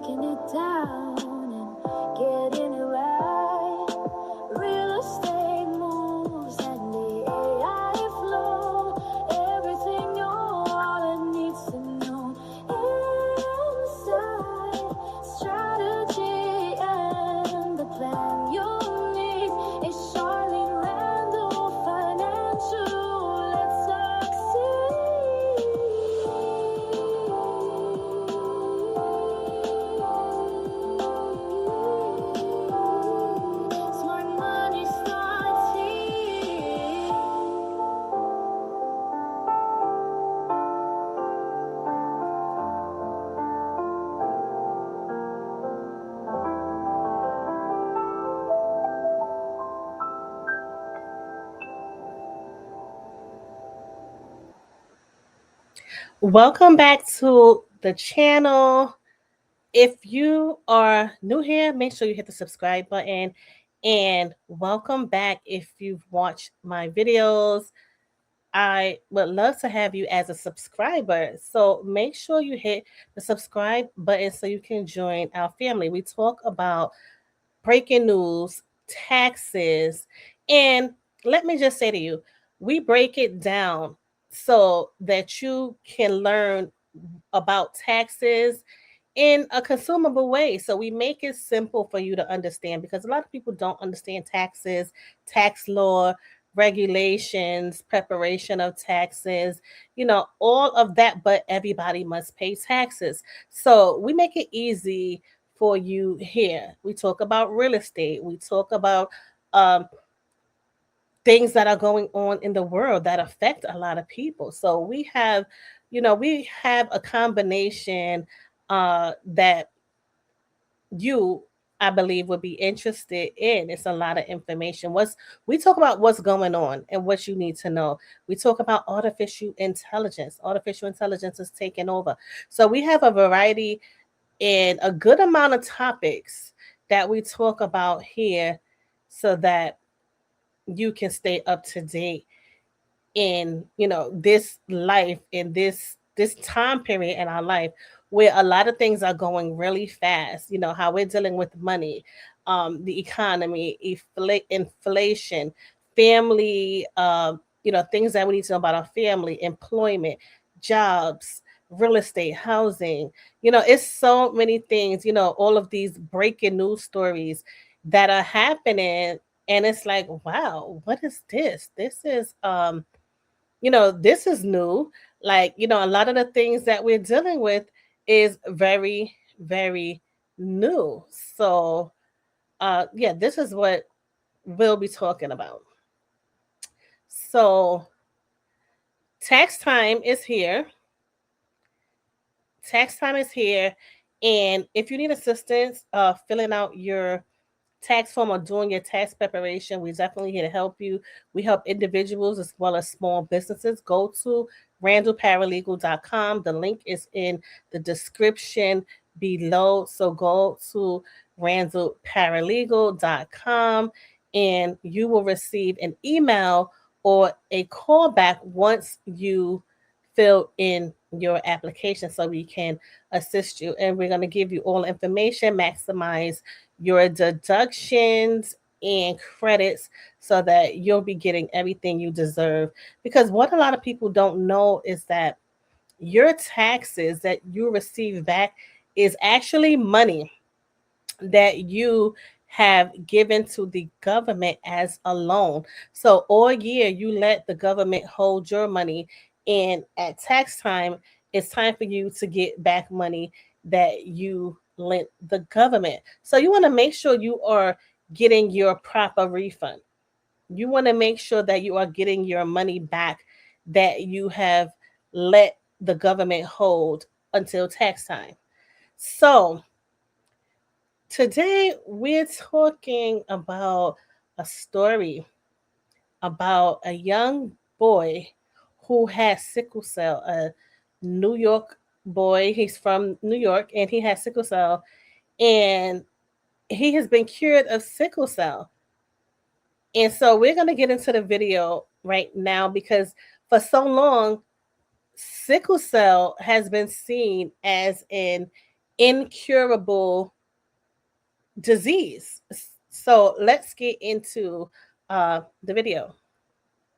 breaking it down and getting it right. Real estate moves and the AI flow. Everything your wallet needs to know. Inside strategy and the plan you need is Charlene Randall Financial. Let's succeed. Smart money starts here. Welcome back to the channel. If you are new here, make sure you hit the subscribe button. And welcome back if you've watched my videos. I would love to have you as a subscriber. So make sure you hit the subscribe button so you can join our family. We talk about breaking news, taxes, and let me just say to you, we break it down so that you can learn about taxes in a consumable way. So we make it simple for you to understand because a lot of people don't understand taxes, tax law, regulations, preparation of taxes, all of that, but everybody must pay taxes. So we make it easy for you here. We talk about real estate, we talk about um, things that are going on in the world that affect a lot of people. So we have a combination that you I believe would be interested in. It's a lot of information. We talk about what's going on and what you need to know. We talk about artificial intelligence. Artificial intelligence is taking over. So we have a variety and a good amount of topics that we talk about here so that you can stay up to date in this life, in this time period in our life where a lot of things are going really fast. How we're dealing with money, the economy, inflation, family, things that we need to know about our family, employment, jobs, real estate, housing. It's so many things, all of these breaking news stories that are happening, and it's like, wow, what is this? This is new. Like, a lot of the things that we're dealing with is very, very new. So, yeah, this is what we'll be talking about. So, tax time is here. Tax time is here. And if you need assistance filling out your tax form or doing your tax preparation, we're definitely here to help you. We help individuals as well as small businesses. Go to randallparalegal.com. The link is in the description below. So go to randallparalegal.com and you will receive an email or a call back once you fill in your application so we can assist you. And we're going to give you all information, maximize your deductions and credits so that you'll be getting everything you deserve. Because what a lot of people don't know is that your taxes that you receive back is actually money that you have given to the government as a loan. So all year you let the government hold your money, and at tax time, it's time for you to get back money that you lent the government. So you want to make sure you are getting your proper refund. You want to make sure that you are getting your money back that you have let the government hold until tax time. So today, we're talking about a story about a young boy who has sickle cell, a New York boy. He's from New York and he has sickle cell, and he has been cured of sickle cell. And so, we're going to get into the video right now because for so long, sickle cell has been seen as an incurable disease. So let's get into the video.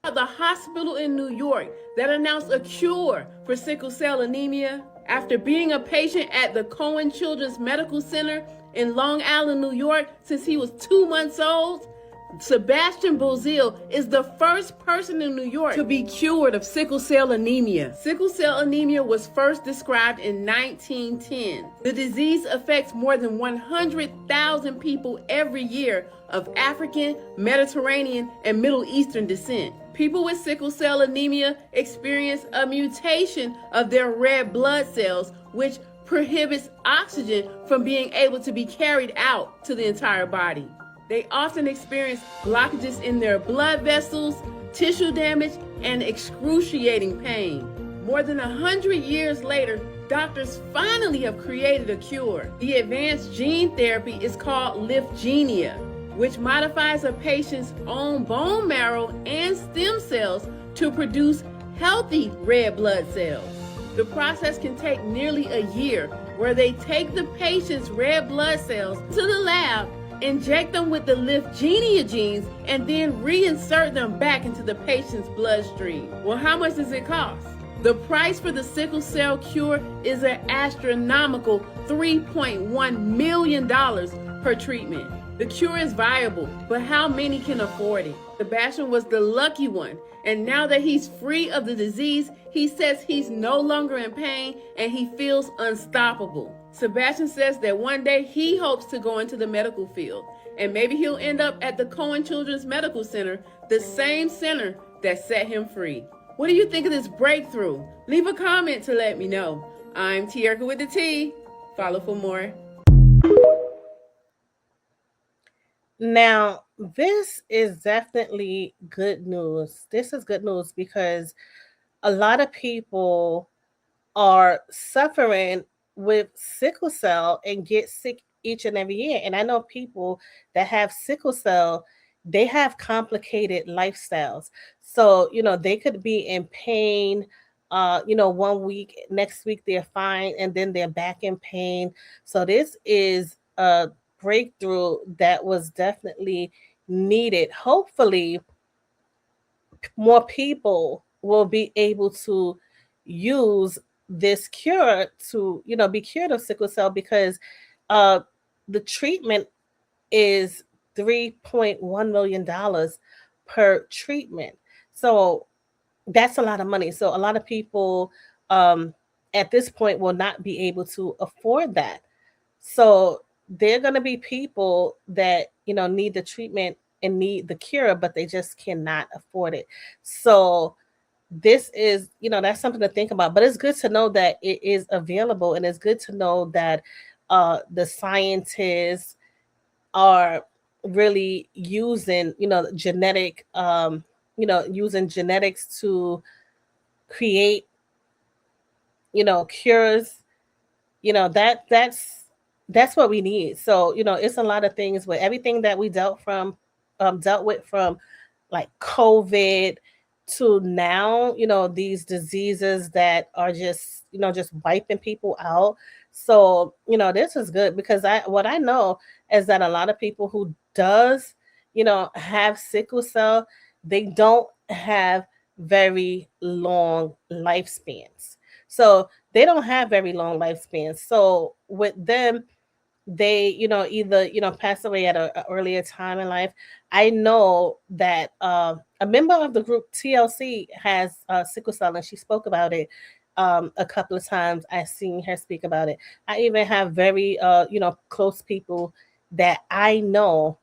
The hospital in New York that announced a cure for sickle cell anemia after being a patient at the Cohen Children's Medical Center in Long Island, New York since he was 2 months old. Sebastian Bozil is the first person in New York to be cured of sickle cell anemia. Sickle cell anemia was first described in 1910. The disease affects more than 100,000 people every year of African, Mediterranean, and Middle Eastern descent. People with sickle cell anemia experience a mutation of their red blood cells, which prohibits oxygen from being able to be carried out to the entire body. They often experience blockages in their blood vessels, tissue damage, and excruciating pain. More than 100 years later, doctors finally have created a cure. The advanced gene therapy is called Lyfgenia, which modifies a patient's own bone marrow and stem cells to produce healthy red blood cells. The process can take nearly a year, where they take the patient's red blood cells to the lab, inject them with the Lyfgenia genes, and then reinsert them back into the patient's bloodstream. Well, how much does it cost? The price for the sickle cell cure is an astronomical $3.1 million per treatment. The cure is viable, but how many can afford it? Sebastian was the lucky one, and now that he's free of the disease, he says he's no longer in pain and he feels unstoppable. Sebastian says that one day he hopes to go into the medical field, and maybe he'll end up at the Cohen Children's Medical Center, the same center that set him free. What do you think of this breakthrough? Leave a comment to let me know. I'm Tierka with the T. Follow for more. Now, this is definitely good news. This is good news because a lot of people are suffering with sickle cell and get sick each and every year. And I know people that have sickle cell, they have complicated lifestyles. So, they could be in pain. 1 week, next week they're fine, and then they're back in pain. So this is a breakthrough that was definitely needed. Hopefully, more people will be able to use this cure to be cured of sickle cell, because uh the treatment is $3.1 million per treatment. So that's a lot of money. So a lot of people at this point will not be able to afford that. So there are going to be people that need the treatment and need the cure, but they just cannot afford it. So this is, that's something to think about. But it's good to know that it is available, and it's good to know that the scientists are really using, using genetics to create, cures. That's what we need. So it's a lot of things with everything that we dealt with, from like COVID to now, these diseases that are just wiping people out. So this is good, because what I know is that a lot of people who does have sickle cell, they don't have very long lifespans. So they don't have very long lifespans. So with them, they either pass away at a earlier time in life. I know that a member of the group TLC has sickle cell, and she spoke about it a couple of times. I've seen her speak about it. I even have very close people that I know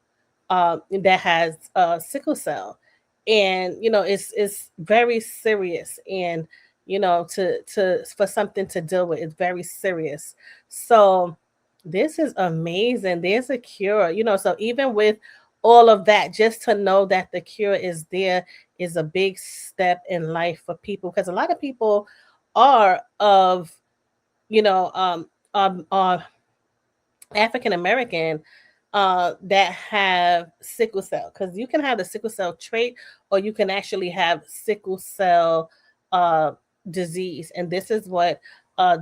that has sickle cell, and it's very serious, and to for something to deal with, it's very serious. So this is amazing. There's a cure, so even with all of that, just to know that the cure is there is a big step in life for people, because a lot of people are of you know are African American that have sickle cell, because you can have the sickle cell trait, or you can actually have sickle cell uh, disease. And this is what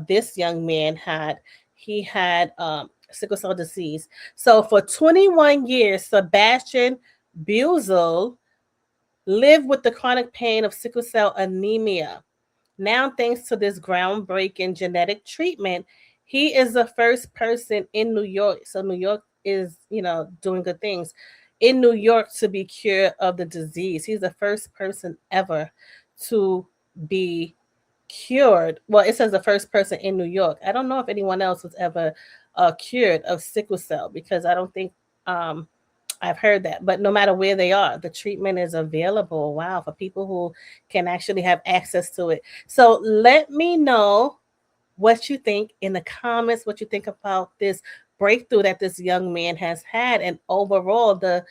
this young man had. he had sickle cell disease. So for 21 years, Sebastian Buzel lived with the chronic pain of sickle cell anemia. Now, thanks to this groundbreaking genetic treatment, he is the first person in New York. So, New York is, doing good things in New York to be cured of the disease. He's the first person ever to be cured. Well, it says the first person in New York. I don't know if anyone else was ever cured of sickle cell because I don't think um, I've heard that. But no matter where they are, the treatment is available. Wow, for people who can actually have access to it. So let me know what you think in the comments, what you think about this breakthrough that this young man has had, and overall, the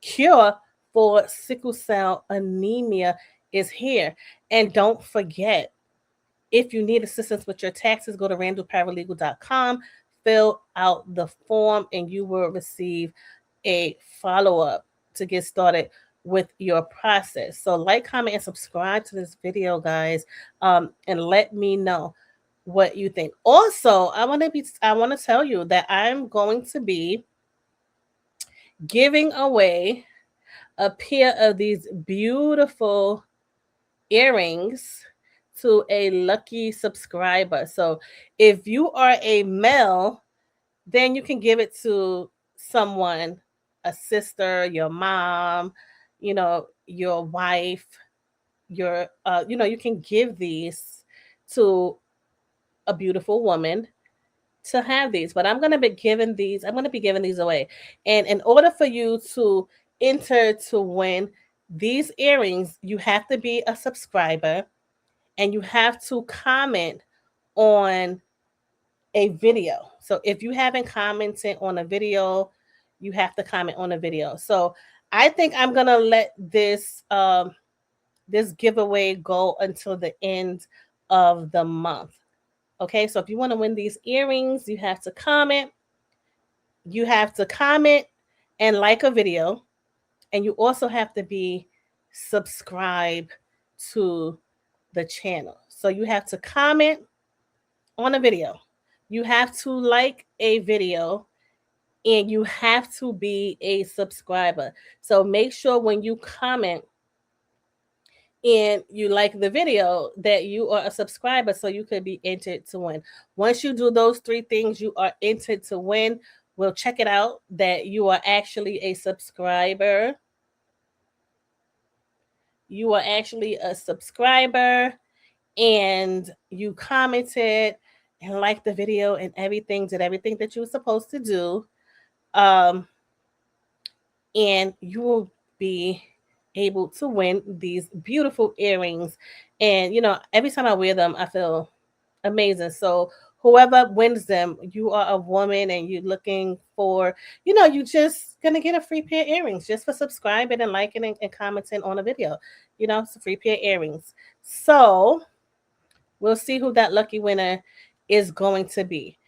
cure for sickle cell anemia is here. And don't forget, if you need assistance with your taxes, go to randallparalegal.com, fill out the form, and you will receive a follow up to get started with your process. So, like, comment, and subscribe to this video, guys, and let me know what you think. Also, I want to tell you that I'm going to be giving away a pair of these beautiful earrings to a lucky subscriber. So if you are a male, then you can give it to someone, a sister, your mom, your wife, you can give these to a beautiful woman to have these. But I'm going to be giving these away. And in order for you to enter to win these earrings, you have to be a subscriber and you have to comment on a video. So if you haven't commented on a video, you have to comment on a video. So I think I'm gonna let this giveaway go until the end of the month. Okay, so if you want to win these earrings, you have to comment. You have to comment and like a video, and you also have to be subscribed to the channel. So you have to comment on a video. You have to like a video and you have to be a subscriber. So make sure when you comment and you like the video that you are a subscriber so you could be entered to win. Once you do those three things, you are entered to win. We'll check it out that you are actually a subscriber. You are actually a subscriber and you commented and liked the video and did everything that you were supposed to do. And you will be able to win these beautiful earrings. And every time I wear them, I feel amazing. So whoever wins them, you are a woman and you're looking for, you just gonna get a free pair of earrings just for subscribing and liking and commenting on a video. It's a free pair of earrings. So we'll see who that lucky winner is going to be.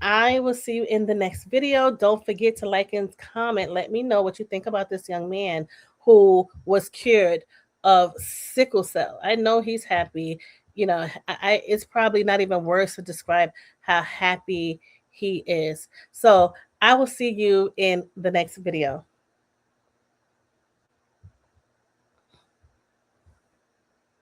I will see you in the next video. Don't forget to like and comment. Let me know what you think about this young man who was cured of sickle cell. I know he's happy. It's probably not even words to describe how happy he is. So I will see you in the next video.